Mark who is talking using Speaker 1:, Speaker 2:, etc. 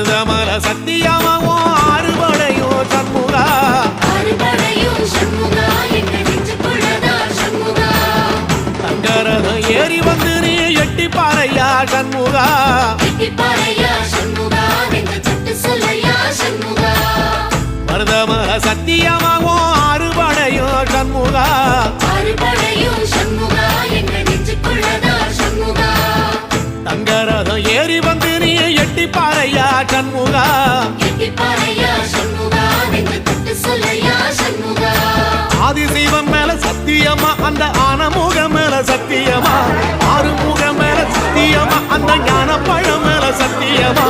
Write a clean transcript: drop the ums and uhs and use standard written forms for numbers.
Speaker 1: மருதமல சத்தியமாவோ ஆறுபடையோ சண்முகா தங்கரதம் ஏறி வந்து நீ எட்டி பாறையா சண்முகா மருதமல சத்தியமாவோ ஆறுபடையோ சண்முகா தங்கரதம் ஏறி வந்து நீ எட்டி பாறையா சண்முகா ஆதிசைவம் மேல சத்தியமா அந்த ஆனமுகம் மேல சத்தியமா ஆறுமுகம் மேல சத்தியமா அந்த ஞான பழம் மேல சத்தியமா